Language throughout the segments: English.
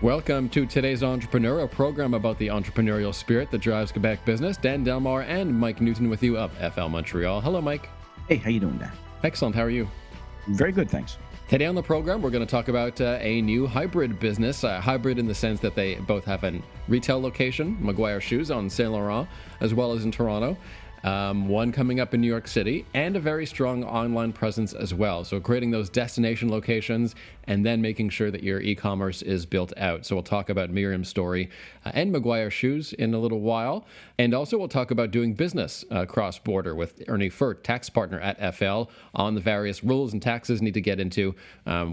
Welcome to today's Entrepreneur, a program about the entrepreneurial spirit that drives Quebec business. Dan Delmar and Mike Newton with you of FL Montreal. Hello, Mike. Hey, how you doing, Dan? Excellent. How are you? Very good, thanks. Today on the program, we're going to talk about a new hybrid business. Hybrid in the sense that they both have a retail location, Maguire Shoes on Saint Laurent, as well as in Toronto. One coming up in New York City, and a very strong online presence as well. So creating those destination locations and then making sure that your e-commerce is built out. So we'll talk about Myriam's story and Maguire Shoes in a little while. And also we'll talk about doing business cross-border with Ernie Furt, tax partner at FL, on the various rules and taxes you need to get into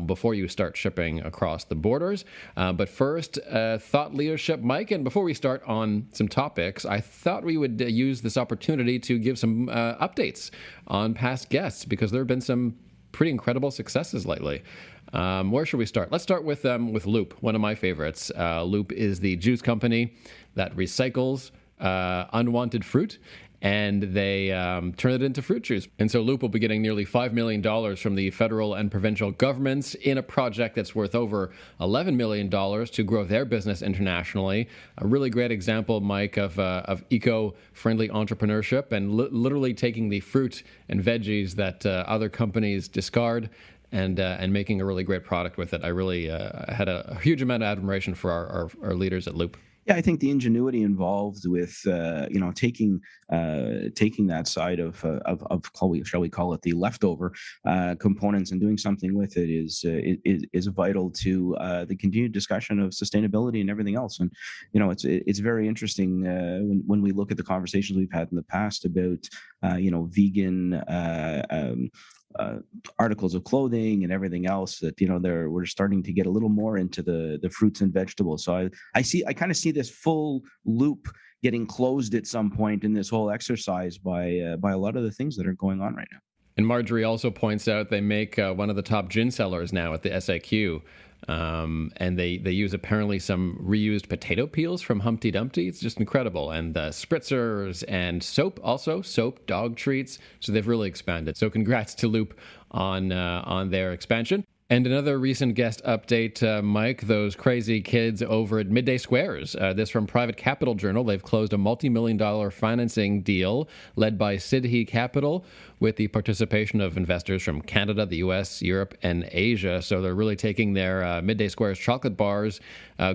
before you start shipping across the borders. But first, thought leadership, Mike. And before we start on some topics, I thought we would use this opportunity to give some updates on past guests, because there have been some pretty incredible successes lately. Where should we start? Let's start with Loop, one of my favorites. Loop is the juice company that recycles unwanted fruit, and they turn it into fruit juice. And so Loop will be getting nearly $5 million from the federal and provincial governments in a project that's worth over $11 million to grow their business internationally. A really great example, Mike, of eco-friendly entrepreneurship and literally taking the fruit and veggies that other companies discard and making a really great product with it. I really had a huge amount of admiration for our leaders at Loop. Yeah, I think the ingenuity involved with taking that side of shall we call it the leftover components and doing something with it is vital to the continued discussion of sustainability and everything else. And it's very interesting when we look at the conversations we've had in the past about vegan articles of clothing and everything else that we're starting to get a little more into the fruits and vegetables. So I kind of see this full loop getting closed at some point in this whole exercise by a lot of the things that are going on right now. And Marjorie also points out they make one of the top gin sellers now at the SAQ. And they use apparently some reused potato peels from Humpty Dumpty. It's just incredible. And spritzers and soap, dog treats. So they've really expanded. So congrats to Loop on their expansion. And another recent guest update, Mike, those crazy kids over at Midday Squares. This from Private Capital Journal. They've closed a multi-million-dollar financing deal led by Sidhi Capital with the participation of investors from Canada, the U.S., Europe, and Asia. So they're really taking their Midday Squares chocolate bars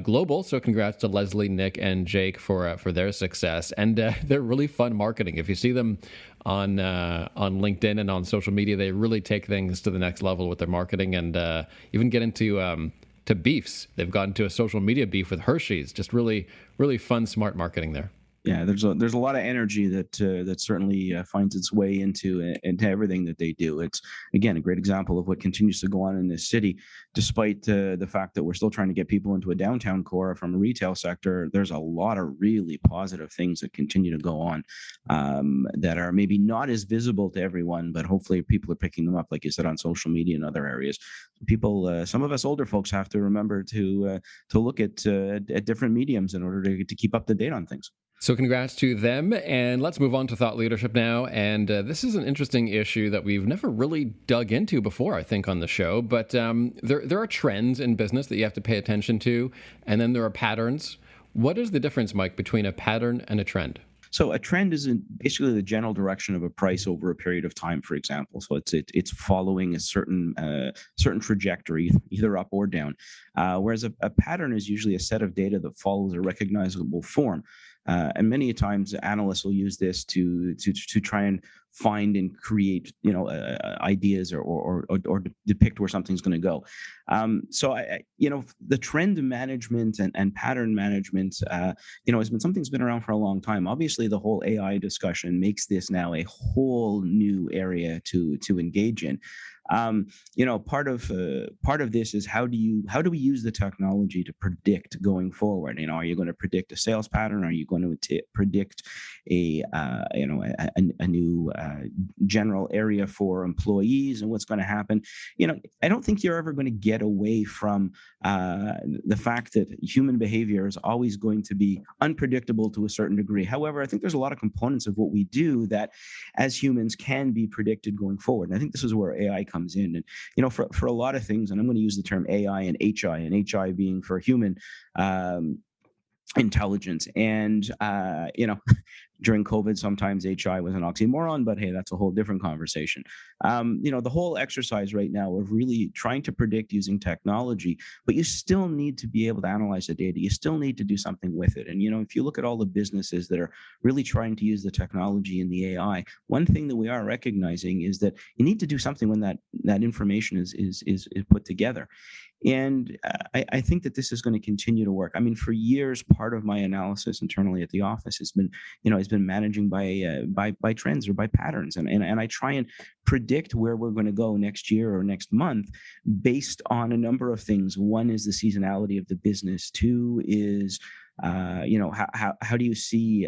global. So congrats to Leslie, Nick, and Jake for their success. And they're really fun marketing. If you see them on LinkedIn and on social media, they really take things to the next level with their marketing, and even get into to beefs. They've gotten to a social media beef with Hershey's. Just really, really fun, smart marketing there. Yeah, there's a lot of energy that certainly finds its way into everything that they do. It's, again, a great example of what continues to go on in this city, despite the fact that we're still trying to get people into a downtown core from a retail sector. There's a lot of really positive things that continue to go on that are maybe not as visible to everyone, but hopefully people are picking them up, like you said, on social media and other areas. People, some of us older folks, have to remember to look at different mediums in order to keep up to date on things. So congrats to them, and let's move on to thought leadership now. And this is an interesting issue that we've never really dug into before, I think, on the show. But there are trends in business that you have to pay attention to, and then there are patterns. What is the difference, Mike, between a pattern and a trend? So a trend is basically the general direction of a price over a period of time, for example. So it's following a certain trajectory, either up or down. Whereas a pattern is usually a set of data that follows a recognizable form. And many times analysts will use this to try and find and create ideas or depict where something's going to go. So the trend management and pattern management has been something that's been around for a long time. Obviously, the whole AI discussion makes this now a whole new area to engage in. Part of this is how do we use the technology to predict going forward? Are you going to predict a sales pattern? Are you going to predict a new general area for employees and what's going to happen? I don't think you're ever going to get away from the fact that human behavior is always going to be unpredictable to a certain degree. However, I think there's a lot of components of what we do that as humans can be predicted going forward. And I think this is where AI comes in. And for a lot of things, and I'm going to use the term AI and HI, and HI being for human um, intelligence. And during COVID, sometimes HI was an oxymoron, but hey, that's a whole different conversation. The whole exercise right now of really trying to predict using technology, but you still need to be able to analyze the data. You still need to do something with it. And if you look at all the businesses that are really trying to use the technology and the AI, one thing that we are recognizing is that you need to do something when that information is put together. And I think that this is going to continue to work. I mean, for years, part of my analysis internally at the office has been managing by trends or by patterns, and I try and predict where we're going to go next year or next month based on a number of things. One is the seasonality of the business. Two is how do you see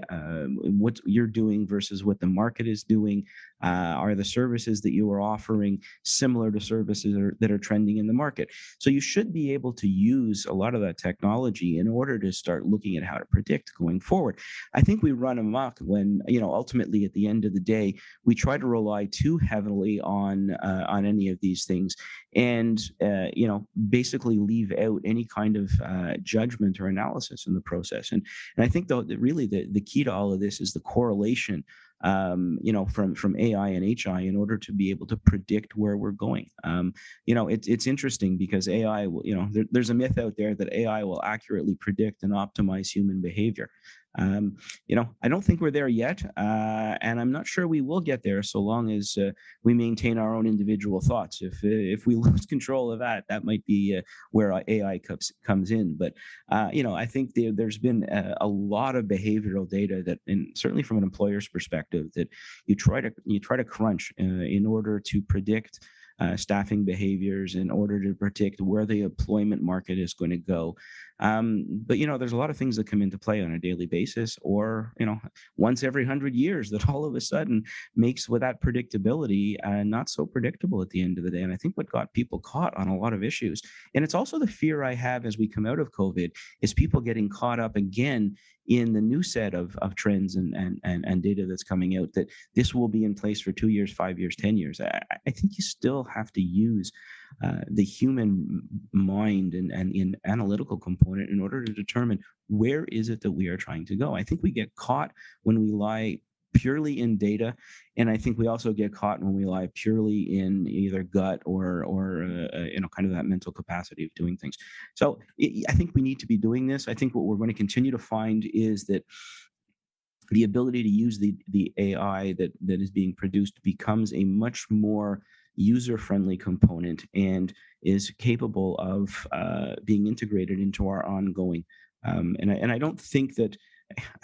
what you're doing versus what the market is doing? Are the services that you are offering similar to services that are trending in the market? So you should be able to use a lot of that technology in order to start looking at how to predict going forward. I think we run amok when, ultimately at the end of the day, we try to rely too heavily on any of these things, and basically leave out any kind of judgment or analysis in the process. And I think, though, that really the key to all of this is the correlation, from AI and HI in order to be able to predict where we're going. It's interesting because AI will, there's a myth out there that AI will accurately predict and optimize human behavior. I don't think we're there yet, and I'm not sure we will get there so long as we maintain our own individual thoughts. If we lose control of that, that might be where AI comes in. But I think there's been a lot of behavioral data that, and certainly from an employer's perspective, that you try to crunch in order to predict staffing behaviors, in order to predict where the employment market is going to go. But there's a lot of things that come into play on a daily basis, or once every 100 years, that all of a sudden makes with that predictability not so predictable at the end of the day. And I think what got people caught on a lot of issues, and it's also the fear I have as we come out of COVID, is people getting caught up again in the new set of trends and data that's coming out, that this will be in place for 2 years, 5 years, 10 years. I think you still have to use the human mind and in analytical component in order to determine where is it that we are trying to go. I think we get caught when we lie purely in data, and I think we also get caught when we lie purely in either gut or kind of that mental capacity of doing things. So I think we need to be doing this. I think what we're going to continue to find is that the ability to use the AI that is being produced becomes a much more user-friendly component and is capable of being integrated into our ongoing. And I don't think that.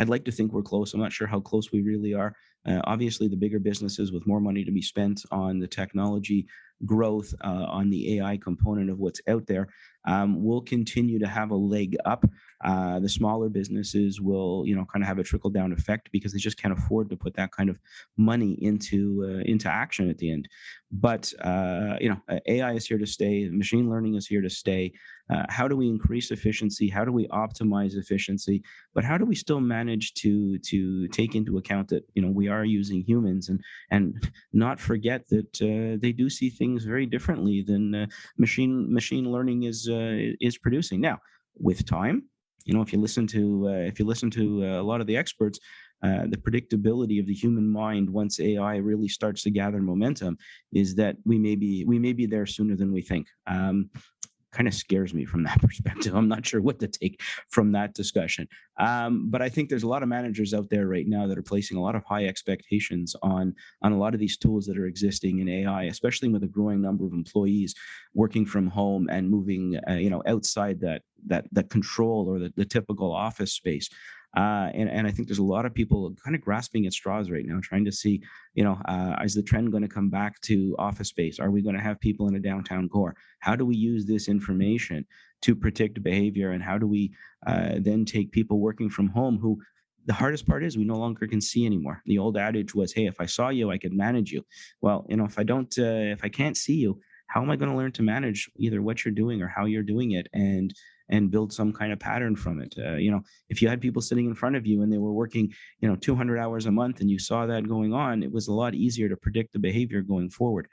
I'd like to think we're close. I'm not sure how close we really are. Obviously, the bigger businesses with more money to be spent on the technology growth, on the AI component of what's out there, will continue to have a leg up. The smaller businesses will, kind of have a trickle down effect because they just can't afford to put that kind of money into action at the end. But AI is here to stay. Machine learning is here to stay. How do we increase efficiency? How do we optimize efficiency? But how do we still manage to take into account that we are using humans, and not forget that they do see things very differently than machine learning is producing. Now, with time, if you listen to a lot of the experts, the predictability of the human mind once AI really starts to gather momentum is that we may be there sooner than we think. Kind of scares me from that perspective. I'm not sure what to take from that discussion. But I think there's a lot of managers out there right now that are placing a lot of high expectations on a lot of these tools that are existing in AI, especially with a growing number of employees working from home and moving, outside that control or the typical office space. And I think there's a lot of people kind of grasping at straws right now, trying to see, is the trend going to come back to office space? Are we going to have people in a downtown core? How do we use this information to predict behavior? And how do we then take people working from home who, the hardest part is we no longer can see anymore. The old adage was, hey, if I saw you, I could manage you. Well, if I can't see you, how am I going to learn to manage either what you're doing or how you're doing it, and build some kind of pattern from it? If you had people sitting in front of you and they were working, 200 hours a month, and you saw that going on, it was a lot easier to predict the behavior going forward.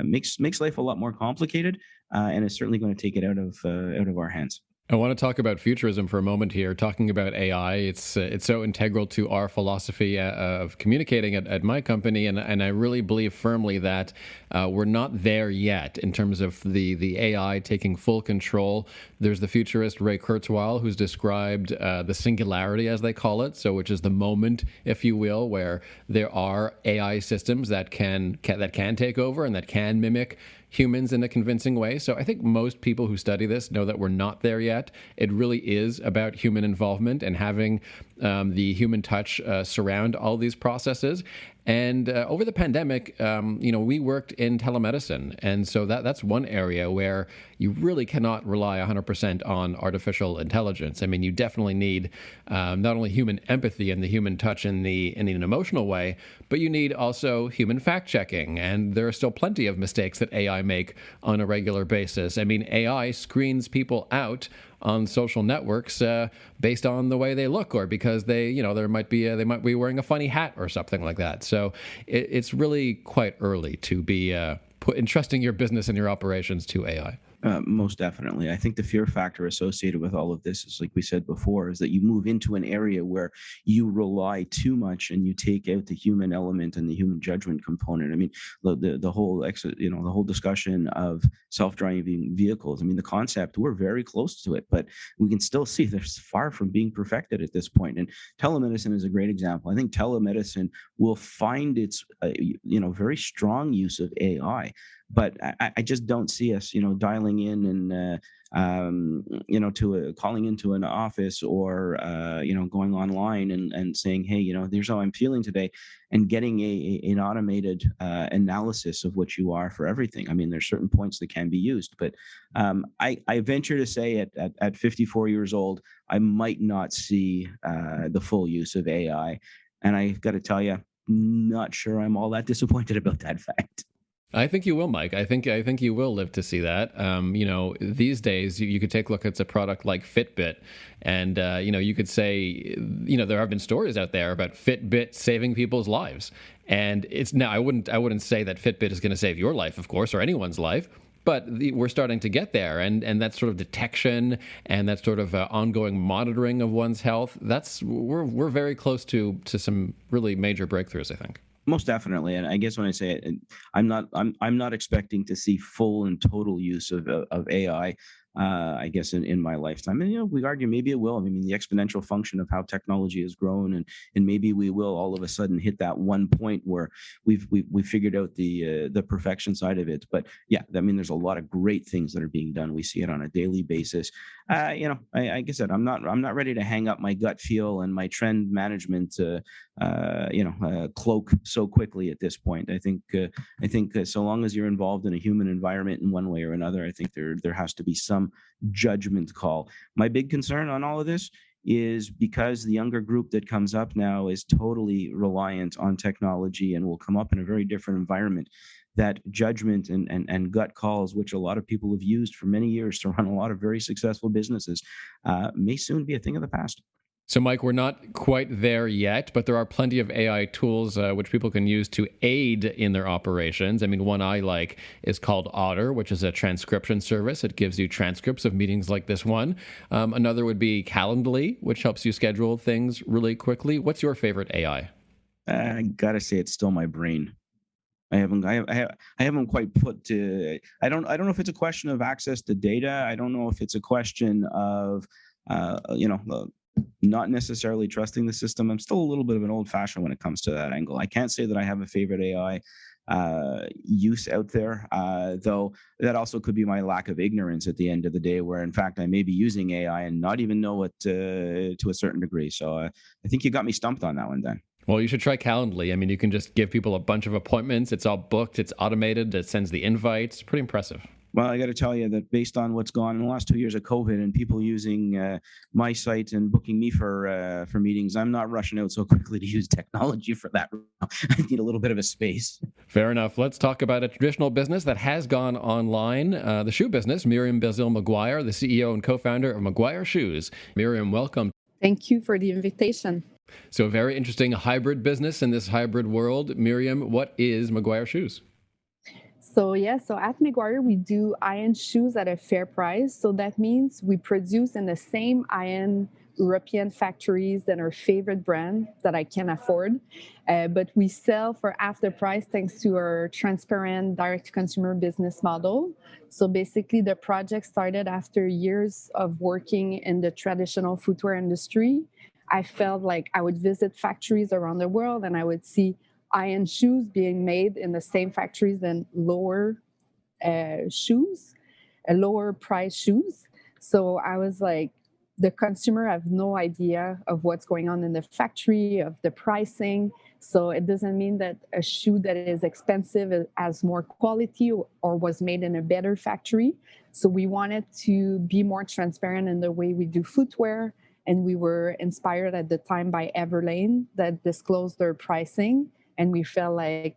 makes life a lot more complicated, and it's certainly going to take it out of our hands. I want to talk about futurism for a moment here. Talking about AI, it's so integral to our philosophy of communicating at my company, and I really believe firmly that we're not there yet in terms of the AI taking full control. There's the futurist Ray Kurzweil, who's described the singularity, as they call it, so which is the moment, if you will, where there are AI systems that can take over and that can mimic humans in a convincing way. So I think most people who study this know that we're not there yet. It really is about human involvement and having the human touch surround all these processes. And over the pandemic, we worked in telemedicine. And so that's one area where you really cannot rely 100% on artificial intelligence. I mean, you definitely need not only human empathy and the human touch in an emotional way, but you need also human fact-checking. And there are still plenty of mistakes that AI make on a regular basis. I mean, AI screens people out on social networks based on the way they look, or because they might be wearing a funny hat or something like that. So it's really quite early to be entrusting your business and your operations to AI. Most definitely. I think the fear factor associated with all of this is, like we said before, is that you move into an area where you rely too much and you take out the human element and the human judgment component. I mean, the whole discussion of self-driving vehicles. I mean, the concept, we're very close to it, but we can still see there's far from being perfected at this point. And telemedicine is a great example. I think telemedicine will find its very strong use of AI. But I just don't see us, dialing in and, calling into an office or, going online and saying, hey, here's how I'm feeling today, and getting an automated analysis of what you are for everything. I mean, there's certain points that can be used, but I venture to say at 54 years old, I might not see the full use of AI. And I got to tell you, not sure I'm all that disappointed about that fact. I think you will, Mike. I think you will live to see that. These days you could take a look at a product like Fitbit, and you could say, there have been stories out there about Fitbit saving people's lives. And it's now I wouldn't say that Fitbit is going to save your life, of course, or anyone's life. But we're starting to get there, and that sort of detection and that sort of ongoing monitoring of one's health. We're very close to some really major breakthroughs, I think. Most definitely, and I guess when I say it, I'm not expecting to see full and total use of AI. I guess in my lifetime, and we argue maybe it will. I mean, the exponential function of how technology has grown, and maybe we will all of a sudden hit that one point where we've figured out the perfection side of it. But yeah, I mean, there's a lot of great things that are being done. We see it on a daily basis. Like I said, I'm not ready to hang up my gut feel and my trend management cloak so quickly at this point. I think so long as you're involved in a human environment in one way or another, I think there has to be some judgment call. My big concern on all of this is because the younger group that comes up now is totally reliant on technology and will come up in a very different environment, that judgment and gut calls, which a lot of people have used for many years to run a lot of very successful businesses, may soon be a thing of the past. So, Mike, we're not quite there yet, but there are plenty of AI tools which people can use to aid in their operations. I mean, one I like is called Otter, which is a transcription service. It gives you transcripts of meetings like this one. Another would be Calendly, which helps you schedule things really quickly. What's your favorite AI? I gotta say, it's still my brain. I haven't quite put to. I don't know if it's a question of access to data. I don't know if it's a question of not necessarily trusting the system. I'm still a little bit of an old fashioned when it comes to that angle. I can't say that I have a favorite AI use out there, though that also could be my lack of ignorance at the end of the day, where in fact I may be using AI and not even know it to a certain degree. So I think you got me stumped on that one, Dan. Well, you should try Calendly. I mean, you can just give people a bunch of appointments. It's all booked. It's automated. It sends the invites. Pretty impressive. Well, I got to tell you that based on what's gone in the last 2 years of COVID and people using my site and booking me for meetings, I'm not rushing out so quickly to use technology for that. I need a little bit of a space. Fair enough. Let's talk about a traditional business that has gone online, the shoe business. Myriam Belzile-Maguire, the CEO and co-founder of Maguire Shoes. Myriam, welcome. Thank you for the invitation. So a very interesting hybrid business in this hybrid world. Myriam, what is Maguire Shoes? So at Maguire, we do high-end shoes at a fair price. So that means we produce in the same high-end European factories that our favorite brand that I can afford. But we sell for half the price thanks to our transparent direct-to-consumer business model. So basically, the project started after years of working in the traditional footwear industry. I felt like I would visit factories around the world and I would see high-end shoes being made in the same factories than lower shoes, lower price shoes. So I was like, the consumer have no idea of what's going on in the factory, of the pricing. So it doesn't mean that a shoe that is expensive has more quality or was made in a better factory. So we wanted to be more transparent in the way we do footwear. And we were inspired at the time by Everlane that disclosed their pricing. And we felt like,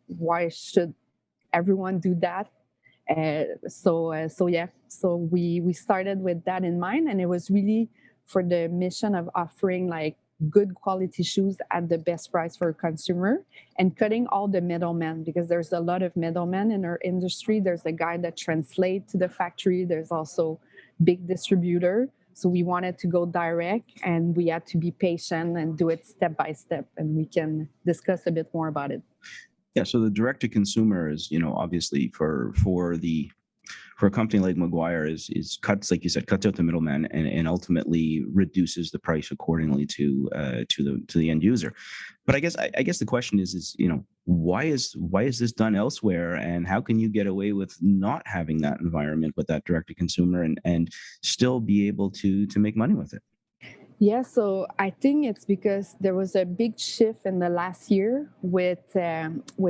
why should everyone do that? So we started with that in mind, and it was really for the mission of offering like good quality shoes at the best price for a consumer and cutting all the middlemen, because there's a lot of middlemen in our industry. There's a guy that translates to the factory. There's also big distributor. So we wanted to go direct, and we had to be patient and do it step by step, and we can discuss a bit more about it. Yeah, so the direct to consumer is, obviously for a company like Maguire is cuts, like you said, cuts out the middleman and ultimately reduces the price accordingly to the end user. But I guess the question is why is this done elsewhere, and how can you get away with not having that environment with that direct to consumer and still be able to make money with it? Yeah, so I think it's because there was a big shift in the last year with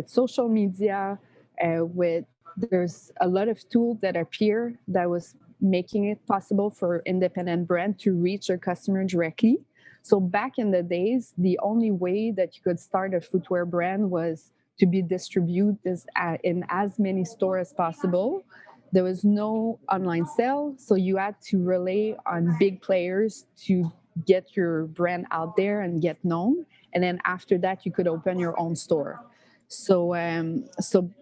social media, with there's a lot of tools that appear that was making it possible for independent brand to reach their customer directly. So back in the days, the only way that you could start a footwear brand was to be distributed in as many stores as possible. There was no online sale, so you had to rely on big players to get your brand out there and get known. And then after that, you could open your own store. So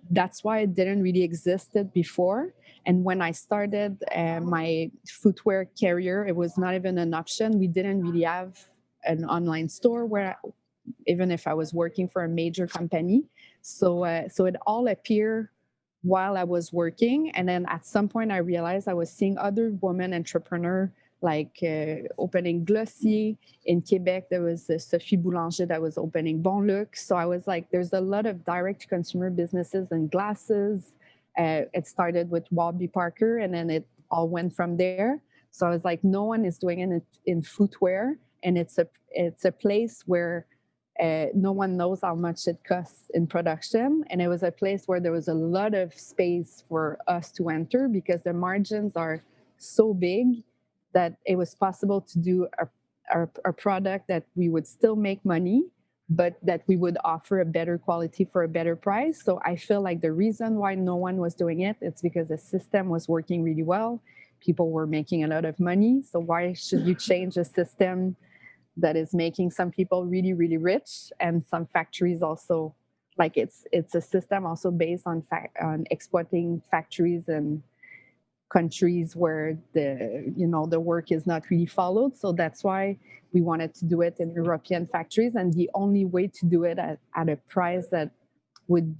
that's why it didn't really existed before. And when I started my footwear career, it was not even an option. We didn't really have an online store even if I was working for a major company. So it all appeared while I was working. And then at some point, I realized I was seeing other women entrepreneurs like opening Glossier. In Quebec, there was Sophie Boulanger that was opening Bon Look. So I was like, there's a lot of direct consumer businesses and glasses. It started with Warby Parker, and then it all went from there. So I was like, no one is doing it in footwear, and it's a place where no one knows how much it costs in production. And it was a place where there was a lot of space for us to enter because the margins are so big that it was possible to do a product that we would still make money, but that we would offer a better quality for a better price. So I feel like the reason why no one was doing it, it's because the system was working really well. People were making a lot of money. So why should you change a system that is making some people really, really rich, and some factories also, like it's a system also based on exploiting factories and countries where the work is not really followed. So that's why we wanted to do it in European factories, and the only way to do it at a price that would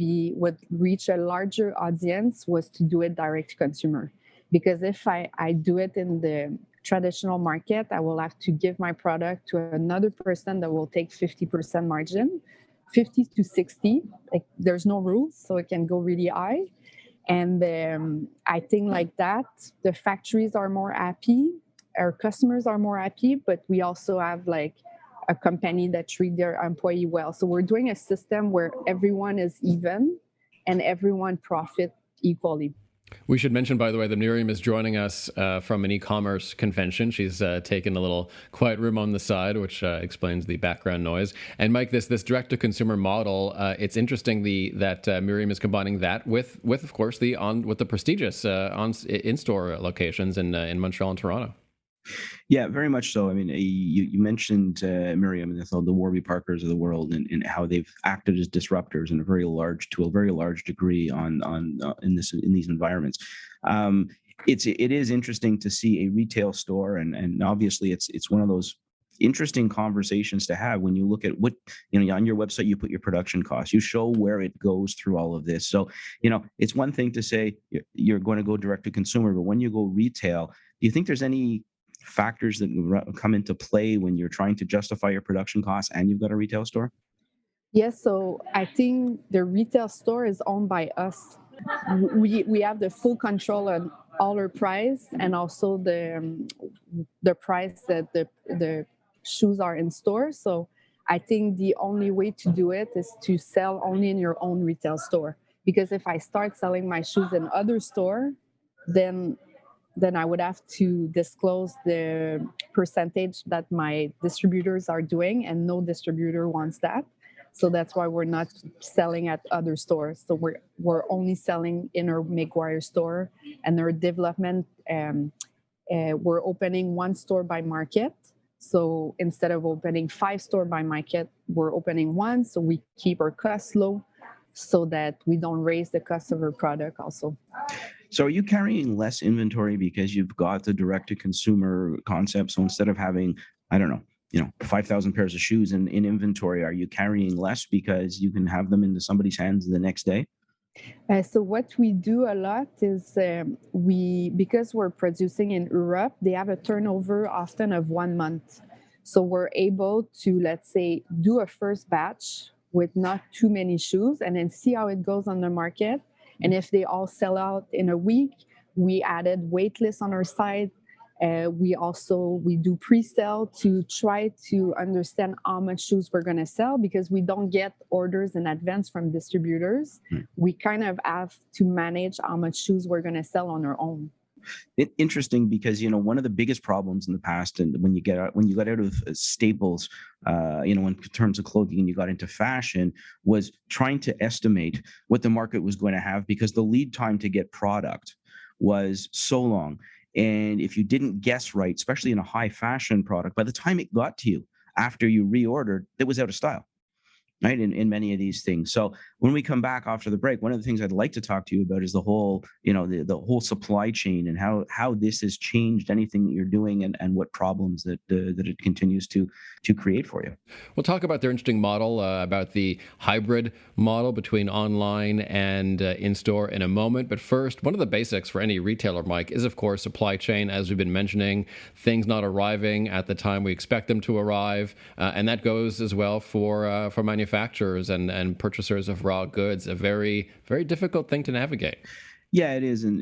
reach a larger audience was to do it direct to consumer. Because if I do it in the traditional market, I will have to give my product to another person that will take 50% margin, 50 to 60. Like, there's no rules, so it can go really high. And I think like that, the factories are more happy, our customers are more happy, but we also have like a company that treat their employee well. So we're doing a system where everyone is even and everyone profit equally. We should mention, by the way, that Myriam is joining us from an e-commerce convention. She's taken a little quiet room on the side, which explains the background noise. And Mike, this direct-to-consumer model, it's interesting that Myriam is combining that with of course, with the prestigious in-store locations in Montreal and Toronto. Yeah, very much so. I mean, you mentioned Miriam and the Warby Parkers of the world, and how they've acted as disruptors in a very large degree in these environments. Um, it is interesting to see a retail store, and obviously it's one of those interesting conversations to have when you look at what, on your website. You put your production costs, you show where it goes through all of this. So it's one thing to say you're going to go direct to consumer, but when you go retail, do you think there's any factors that come into play when you're trying to justify your production costs and you've got a retail store? Yes, so I think the retail store is owned by us. We have the full control on all our price, and also the price that the shoes are in store. So I think the only way to do it is to sell only in your own retail store. Because if I start selling my shoes in other store, then I would have to disclose the percentage that my distributors are doing, and no distributor wants that. So that's why we're not selling at other stores. So we're only selling in our Maguire store, and our development. We're opening one store by market. So instead of opening 5 stores by market, we're opening one. So we keep our costs low, so that we don't raise the cost of our product also. So are you carrying less inventory because you've got the direct to consumer concept? So instead of having, I don't know, 5,000 pairs of shoes in inventory, are you carrying less because you can have them into somebody's hands the next day? So what we do a lot is because we're producing in Europe, they have a turnover often of 1 month. So we're able to, let's say, do a first batch with not too many shoes, and then see how it goes on the market. And if they all sell out in a week, we added wait lists on our site. We do pre-sale to try to understand how much shoes we're going to sell, because we don't get orders in advance from distributors. We kind of have to manage how much shoes we're going to sell on our own. Interesting, because one of the biggest problems in the past, and when you got out of staples, in terms of clothing, and you got into fashion, was trying to estimate what the market was going to have, because the lead time to get product was so long. And if you didn't guess right, especially in a high fashion product, by the time it got to you after you reordered, it was out of style, right? In many of these things. So when we come back after the break, one of the things I'd like to talk to you about is the whole, the whole supply chain, and how this has changed anything that you're doing, and what problems that it continues to create for you. We'll talk about their interesting model, about the hybrid model between online and in-store in a moment. But first, one of the basics for any retailer, Mike, is, of course, supply chain. As we've been mentioning, things not arriving at the time we expect them to arrive. And that goes as well for manufacturers and purchasers of raw goods. A very, very difficult thing to navigate. Yeah, it is, and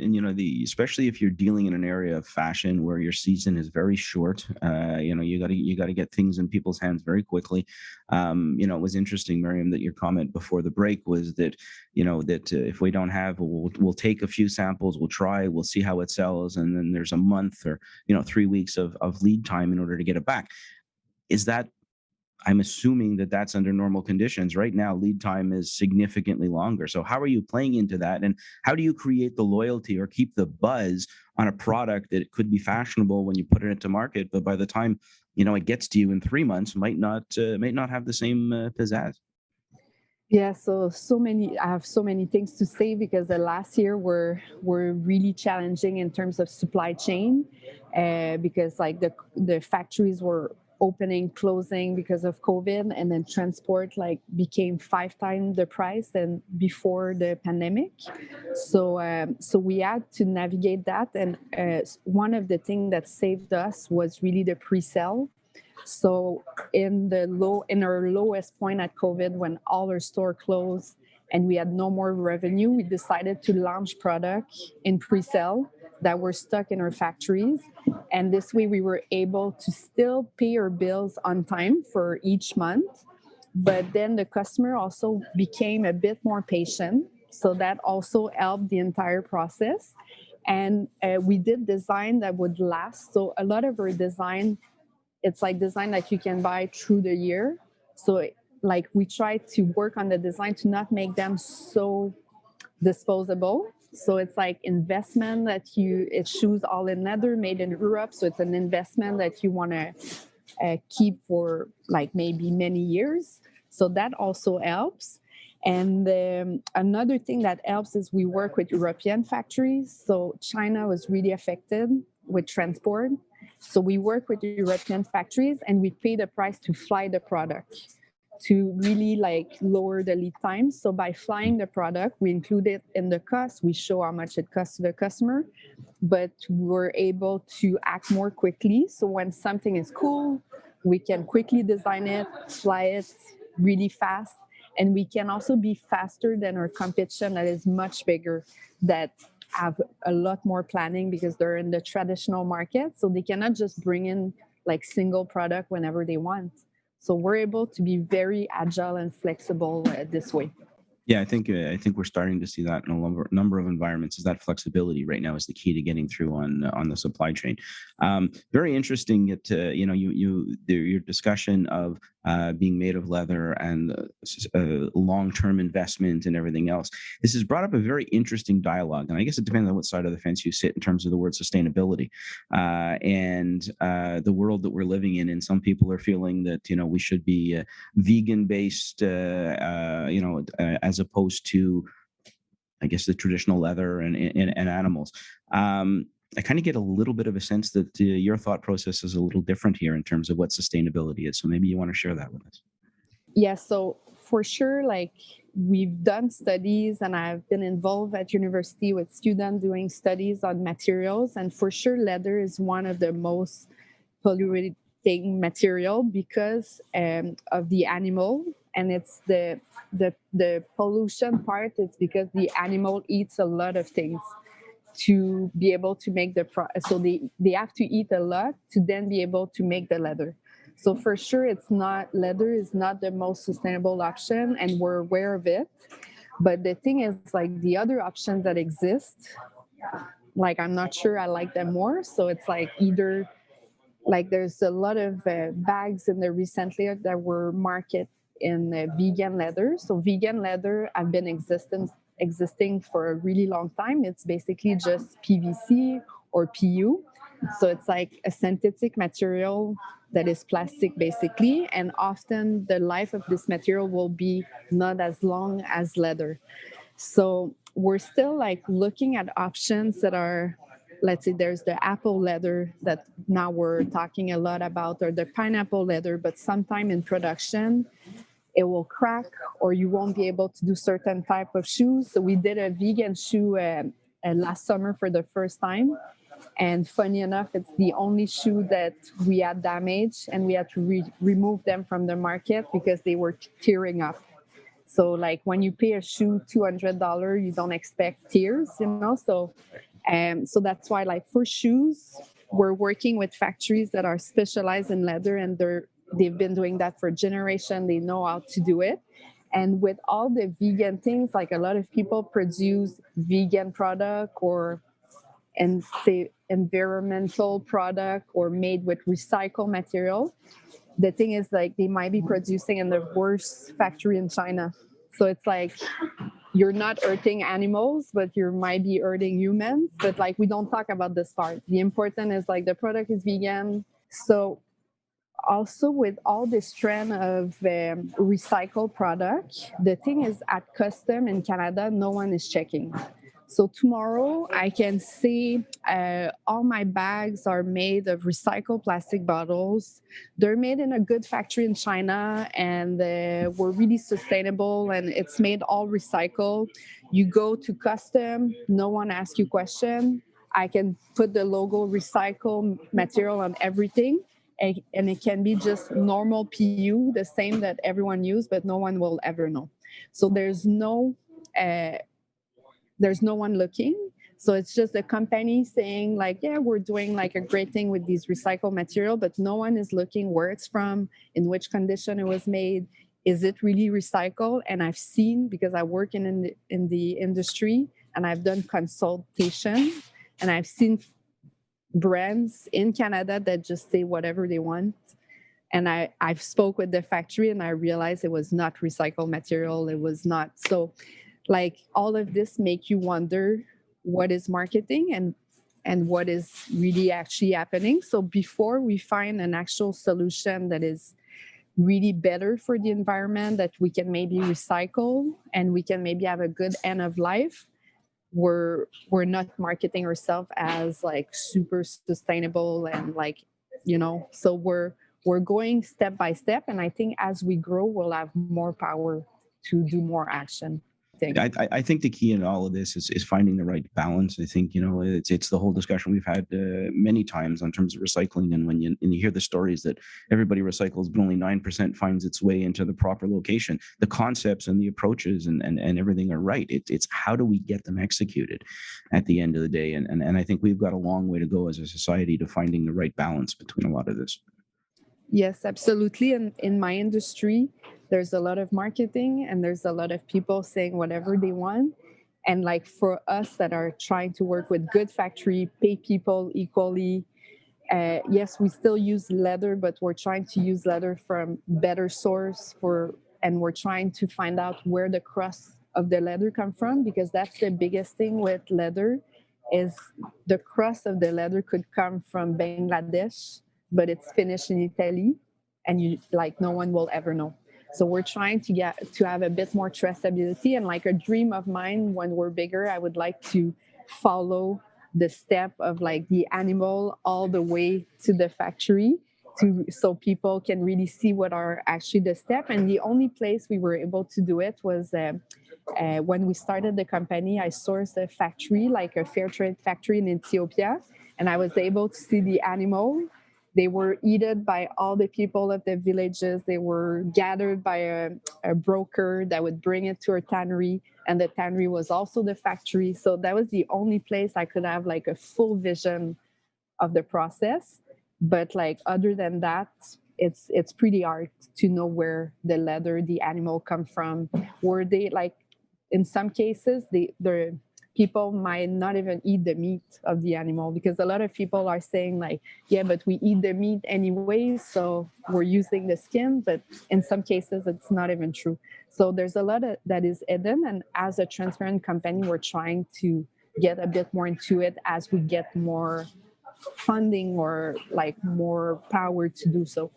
especially if you're dealing in an area of fashion where your season is very short, you got to get things in people's hands very quickly. It was interesting, Myriam, that your comment before the break was that if we don't have, we'll take a few samples, we'll see how it sells, and then there's a month or 3 weeks of lead time in order to get it back. Is that I'm assuming that that's under normal conditions. Right now, lead time is significantly longer. So how are you playing into that? And how do you create the loyalty or keep the buzz on a product that it could be fashionable when you put it into market, but by the time, it gets to you in 3 months, might not have the same pizzazz? Yeah, I have so many things to say, because the last year were really challenging in terms of supply chain, because like the factories were opening, closing because of COVID, and then transport became 5 times the price than before the pandemic. So we had to navigate that, and one of the things that saved us was really the pre-sale. So in our lowest point at COVID, when all our store closed and we had no more revenue, we decided to launch product in pre-sale that were stuck in our factories. And this way we were able to still pay our bills on time for each month. But then the customer also became a bit more patient. So that also helped the entire process. And we did design that would last. So a lot of our design, it's like design that you can buy through the year. So we try to work on the design to not make them so disposable. So it's like investment it's shoes all in leather made in Europe. So it's an investment that you want to keep for like maybe many years. So that also helps. And another thing that helps is we work with European factories. So China was really affected with transport. So we work with European factories and we pay the price to fly the product to really like lower the lead time. So by flying the product, we include it in the cost. We show how much it costs to the customer, but we're able to act more quickly. So when something is cool, we can quickly design it, fly it really fast. And we can also be faster than our competition that is much bigger, that have a lot more planning because they're in the traditional market. So they cannot just bring in like single product whenever they want. So we're able to be very agile and flexible this way. Yeah, I think we're starting to see that in a number of environments. Is that flexibility right now is the key to getting through on the supply chain. Very interesting. Your discussion of being made of leather and long-term investment and everything else. This has brought up a very interesting dialogue, and I guess it depends on what side of the fence you sit in terms of the word sustainability and the world that we're living in. And some people are feeling that we should be vegan-based, as opposed to, I guess, the traditional leather and animals. I kind of get a little bit of a sense that your thought process is a little different here in terms of what sustainability is. So maybe you want to share that with us. Yeah, so for sure, like we've done studies and I've been involved at university with students doing studies on materials. And for sure, leather is one of the most polluting material because of the animal. And it's the pollution part is because the animal eats a lot of things to be able to make so they have to eat a lot to then be able to make the leather. So for sure, leather is not the most sustainable option, and we're aware of it. But the thing is, like the other options that exist, like I'm not sure I like them more. So it's like either like there's a lot of bags in the recently that were marketed in vegan leather. So vegan leather have been existing for a really long time. It's basically just PVC or PU. So it's like a synthetic material that is plastic basically. And often the life of this material will be not as long as leather. So we're still like looking at options that are, let's say there's the apple leather that now we're talking a lot about, or the pineapple leather, but sometime in production, it will crack or you won't be able to do certain type of shoes. So we did a vegan shoe last summer for the first time. And funny enough, it's the only shoe that we had damaged and we had to remove them from the market because they were tearing up. So like when you pay a shoe $200, you don't expect tears, so that's why like for shoes, we're working with factories that are specialized in leather and they've been doing that for a generation. They know how to do it. And with all the vegan things, like a lot of people produce vegan product and say environmental product or made with recycled material. The thing is like they might be producing in the worst factory in China. So it's like you're not hurting animals, but you might be hurting humans. But like we don't talk about this part. The important is like the product is vegan. So also with all this trend of recycled product, the thing is at custom in Canada, no one is checking. So tomorrow I can say all my bags are made of recycled plastic bottles. They're made in a good factory in China and we're really sustainable and it's made all recycled. You go to custom, no one asks you question. I can put the logo recycled material on everything and it can be just normal PU, the same that everyone uses, but no one will ever know. So there's no one looking. So it's just a company saying like, yeah, we're doing like a great thing with these recycled material, but no one is looking where it's from, in which condition it was made. Is it really recycled? And I've seen, because I work in the industry and I've done consultation and I've seen brands in Canada that just say whatever they want. And I've spoke with the factory and I realized it was not recycled material. It was not. So like all of this make you wonder what is marketing and what is really actually happening. So before we find an actual solution that is really better for the environment, that we can maybe recycle and we can maybe have a good end of life, we're not marketing ourselves as like super sustainable and like, so we're going step by step, and I think as we grow we'll have more power to do more action. I think the key in all of this is finding the right balance. I think, it's the whole discussion we've had many times in terms of recycling. And when you hear the stories that everybody recycles, but only 9% finds its way into the proper location, the concepts and the approaches and everything are right. It's how do we get them executed at the end of the day? And I think we've got a long way to go as a society to finding the right balance between a lot of this. Yes, absolutely. And in my industry, there's a lot of marketing and there's a lot of people saying whatever they want. And like for us that are trying to work with good factory, pay people equally, yes, we still use leather, but we're trying to use leather from better source and we're trying to find out where the crust of the leather come from, because that's the biggest thing with leather is the crust of the leather could come from Bangladesh, but it's finished in Italy, and no one will ever know. So we're trying to have a bit more traceability, and like a dream of mine when we're bigger, I would like to follow the step of like the animal all the way to the factory so people can really see what are actually the step. And the only place we were able to do it was when we started the company. I sourced a factory, like a fair trade factory in Ethiopia, and I was able to see the animal. They were eaten by all the people of the villages. They were gathered by a broker that would bring it to a tannery, and the tannery was also the factory. So that was the only place I could have like a full vision of the process. But like other than that, it's pretty hard to know where the leather, the animal come from. Were they like, in some cases, the people might not even eat the meat of the animal, because a lot of people are saying like, yeah, but we eat the meat anyway, so we're using the skin. But in some cases, it's not even true. So there's a lot that is hidden. And as a transparent company, we're trying to get a bit more into it as we get more funding or like more power to do so.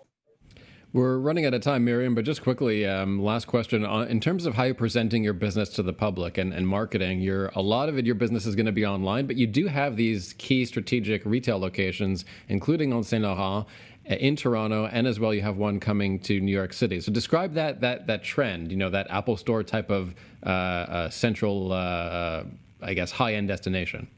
We're running out of time, Myriam, but just quickly, last question. In terms of how you're presenting your business to the public and marketing, a lot of your business is going to be online, but you do have these key strategic retail locations, including on Saint Laurent, in Toronto, and as well you have one coming to New York City. So describe that trend, that Apple Store type of central, I guess, high-end destination.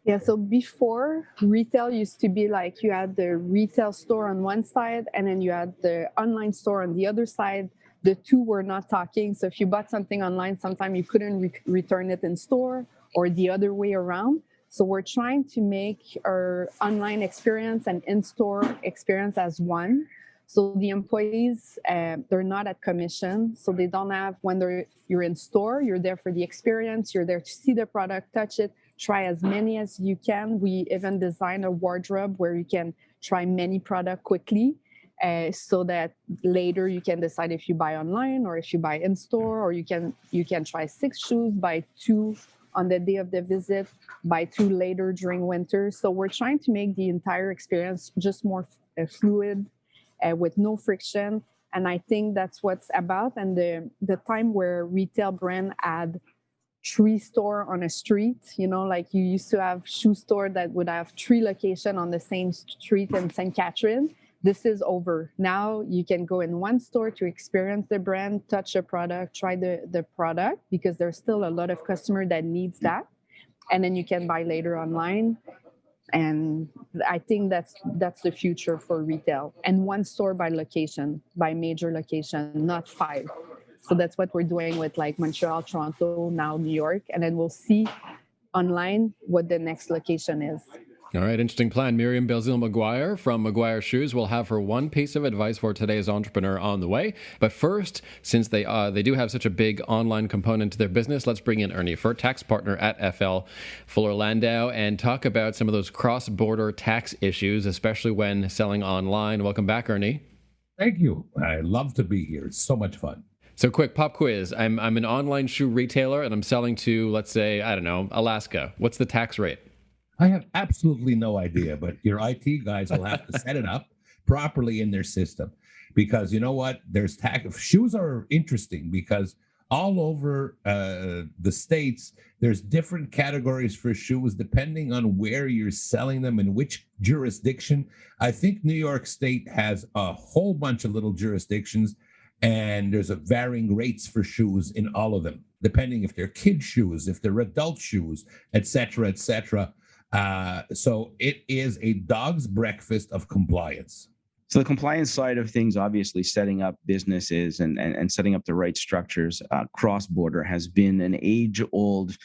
Yeah, so before, retail used to be like you had the retail store on one side and then you had the online store on the other side. The two were not talking. So if you bought something online, sometimes you couldn't return it in store, or the other way around. So we're trying to make our online experience and in-store experience as one. So the employees, they're not at commission. So they don't have, when you're in store, you're there for the experience. You're there to see the product, touch it, try as many as you can. We even design a wardrobe where you can try many products quickly, so that later you can decide if you buy online or if you buy in store, or you can try 6 shoes, buy 2 on the day of the visit, buy 2 later during winter. So we're trying to make the entire experience just more fluid, with no friction. And I think that's what's about. And the time where retail brand had 3 store on a street, like you used to have shoe store that would have 3 locations on the same street in St. Catherine. This is over. Now you can go in one store to experience the brand, touch a product, try the product, because there's still a lot of customer that needs that. And then you can buy later online. And I think that's the future for retail. And one store by location, by major location, not 5. So that's what we're doing with like Montreal, Toronto, now New York. And then we'll see online what the next location is. All right, interesting plan. Myriam Belzile-Maguire from Maguire Shoes will have her one piece of advice for today's entrepreneur on the way. But first, since they do have such a big online component to their business, let's bring in Ernie Furt, tax partner at FL Fuller Landau, and talk about some of those cross-border tax issues, especially when selling online. Welcome back, Ernie. Thank you. I love to be here. It's so much fun. So quick pop quiz. I'm an online shoe retailer and I'm selling to, let's say, I don't know, Alaska. What's the tax rate? I have absolutely no idea, but your IT guys will have to set it up properly in their system, because you know what? There's tax. Shoes are interesting because all over the states, there's different categories for shoes depending on where you're selling them and which jurisdiction. I think New York State has a whole bunch of little jurisdictions, and there's a varying rates for shoes in all of them, depending if they're kid shoes, if they're adult shoes, et cetera, et cetera. So it is a dog's breakfast of compliance. So the compliance side of things, obviously setting up businesses and setting up the right structures cross-border has been an age-old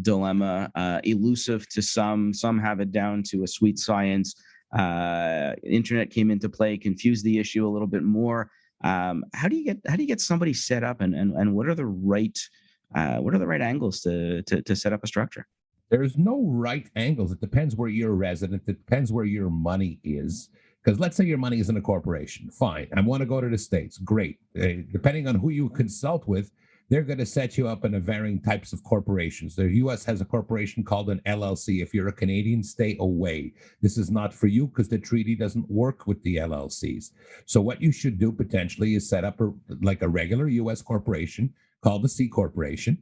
dilemma, elusive to some. Some have it down to a sweet science. Internet came into play, confused the issue a little bit more. How do you get somebody set up, and what are the right angles to set up a structure? There's no right angles. It depends where you're a resident. It depends where your money is. Because let's say your money is in a corporation. Fine. I want to go to the States. Great. Depending on who you consult with, they're going to set you up in a varying types of corporations. The U.S. has a corporation called an LLC. If you're a Canadian, stay away. This is not for you because the treaty doesn't work with the LLCs. So what you should do potentially is set up a regular U.S. corporation called the C Corporation,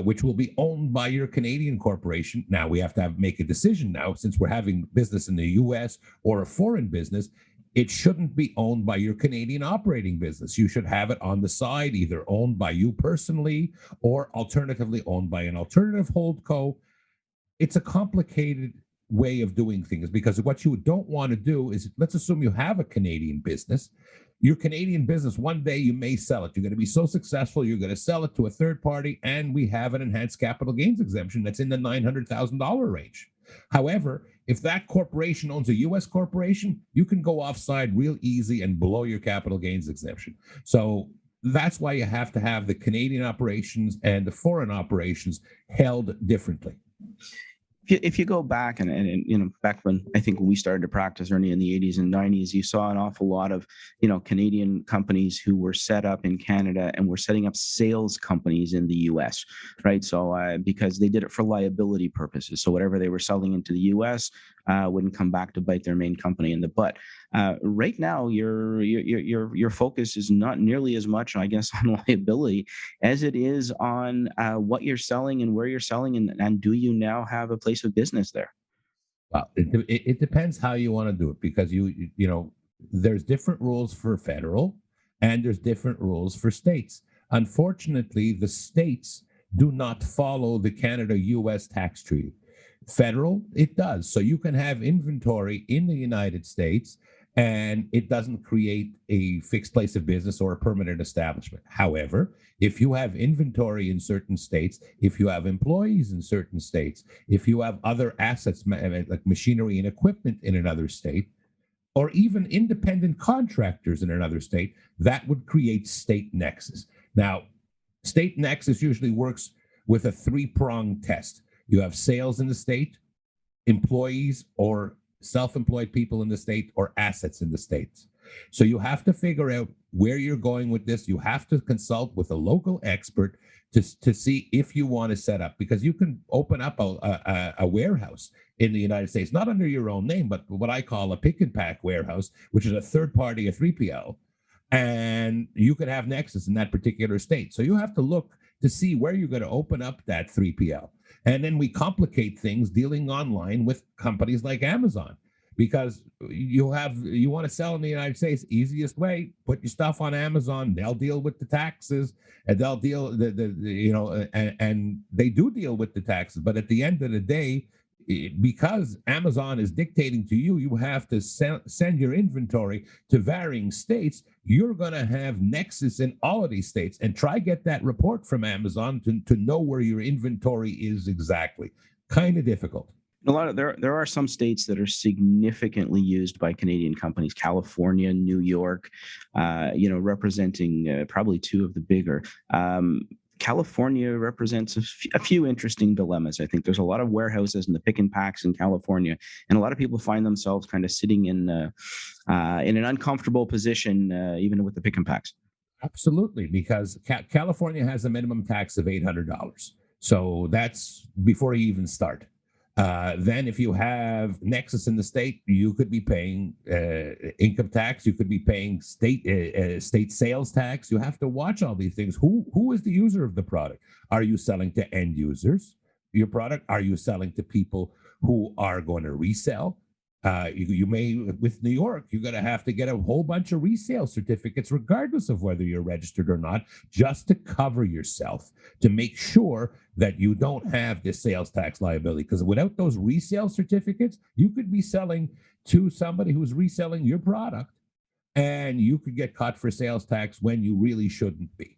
which will be owned by your Canadian corporation. Now, we have to make a decision now, since we're having business in the U.S. or a foreign business. It shouldn't be owned by your Canadian operating business. You should have it on the side, either owned by you personally or alternatively owned by an alternative holdco. It's a complicated way of doing things, because what you don't want to do is, let's assume you have a Canadian business. Your Canadian business, one day you may sell it. You're going to be so successful, you're going to sell it to a third party, and we have an enhanced capital gains exemption that's in the $900,000 range. However, if that corporation owns a U.S. corporation, you can go offside real easy and blow your capital gains exemption. So that's why you have to have the Canadian operations and the foreign operations held differently. If you go back and back when I think when we started to practice early in the 80s and 90s, you saw an awful lot of Canadian companies who were set up in Canada and were setting up sales companies in the U.S. Right? So because they did it for liability purposes, so whatever they were selling into the U.S. Wouldn't come back to bite their main company in the butt. Right now, your focus is not nearly as much, I guess, on liability as it is on what you're selling and where you're selling, and do you now have a place of business there? Well, it depends how you want to do it, because there's different rules for federal and there's different rules for states. Unfortunately, the states do not follow the Canada-U.S. tax treaty. Federal, it does. So you can have inventory in the United States and it doesn't create a fixed place of business or a permanent establishment. However, if you have inventory in certain states, if you have employees in certain states, if you have other assets like machinery and equipment in another state, or even independent contractors in another state, that would create state nexus. Now, state nexus usually works with a three-pronged test. You have sales in the state, employees or self-employed people in the state, or assets in the states. So you have to figure out where you're going with this. You have to consult with a local expert to see if you want to set up, because you can open up a warehouse in the United States, not under your own name, but what I call a pick and pack warehouse, which is a third party, a 3PL, and you could have nexus in that particular state. So you have to look to see where you're going to open up that 3PL. And then we complicate things dealing online with companies like Amazon, because you want to sell in the United States, easiest way, put your stuff on Amazon. They'll deal with the taxes, and they'll deal and they do deal with the taxes. But at the end of the day, because Amazon is dictating to you, you have to send your inventory to varying states. You're going to have nexus in all of these states, and try get that report from Amazon to know where your inventory is exactly. Kind of difficult. There are some states that are significantly used by Canadian companies. California, New York, representing probably two of the bigger. California represents a few interesting dilemmas. I think there's a lot of warehouses and the pick and packs in California, and a lot of people find themselves kind of sitting in an uncomfortable position, even with the pick and packs. Absolutely, because California has a minimum tax of $800. So that's before you even start. Then, if you have nexus in the state, you could be paying income tax. You could be paying state sales tax. You have to watch all these things. Who is the user of the product? Are you selling to end users? Your product? Are you selling to people who are going to resell? You may, with New York, you're going to have to get a whole bunch of resale certificates, regardless of whether you're registered or not, just to cover yourself, to make sure that you don't have this sales tax liability. Because without those resale certificates, you could be selling to somebody who's reselling your product, and you could get caught for sales tax when you really shouldn't be.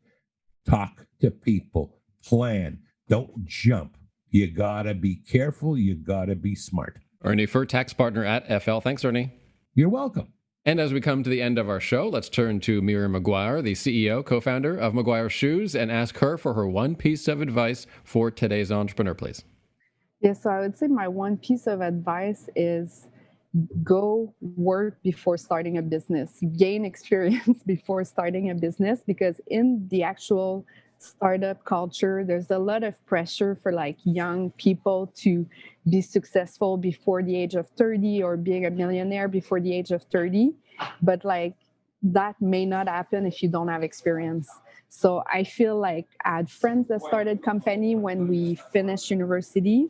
Talk to people, plan, don't jump. You got to be careful. You got to be smart. Ernie Fur, tax partner at FL. Thanks, Ernie. You're welcome. And as we come to the end of our show, let's turn to Myriam Maguire, the CEO, co-founder of Maguire Shoes, and ask her for her one piece of advice for today's entrepreneur, please. Yes, so I would say my one piece of advice is go work before starting a business, gain experience before starting a business, because in the actual startup culture, there's a lot of pressure for like young people to be successful before the age of 30 or being a millionaire before the age of 30. But like that may not happen if you don't have experience. So I feel like I had friends that started company when we finished university,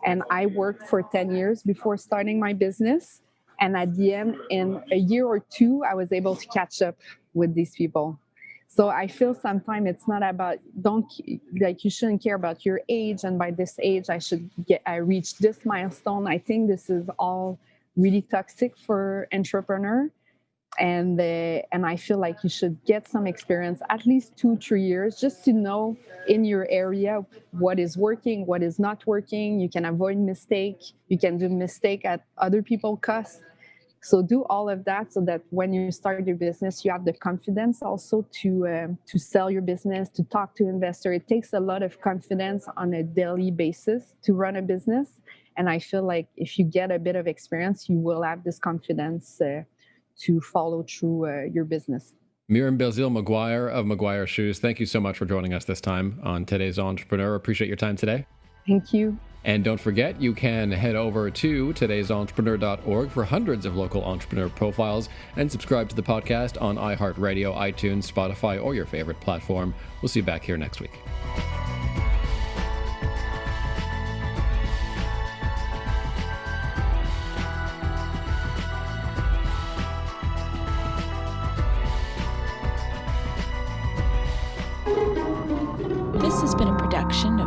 and I worked for 10 years before starting my business. And at the end, in a year or two, I was able to catch up with these people. So I feel sometimes it's not about, you shouldn't care about your age, and by this age I reached this milestone. I think this is all really toxic for entrepreneur. And I feel like you should get some experience, at least 2-3 years, just to know in your area what is working, what is not working. You can avoid mistake. You can do mistake at other people's cost. So do all of that so that when you start your business, you have the confidence also to sell your business, to talk to investor. It takes a lot of confidence on a daily basis to run a business. And I feel like if you get a bit of experience, you will have this confidence to follow through your business. Myriam Belzile-Maguire of Maguire Shoes, thank you so much for joining us this time on Today's Entrepreneur. Appreciate your time today. Thank you. And don't forget, you can head over to today'sentrepreneur.org for hundreds of local entrepreneur profiles and subscribe to the podcast on iHeartRadio, iTunes, Spotify, or your favorite platform. We'll see you back here next week. This has been a production of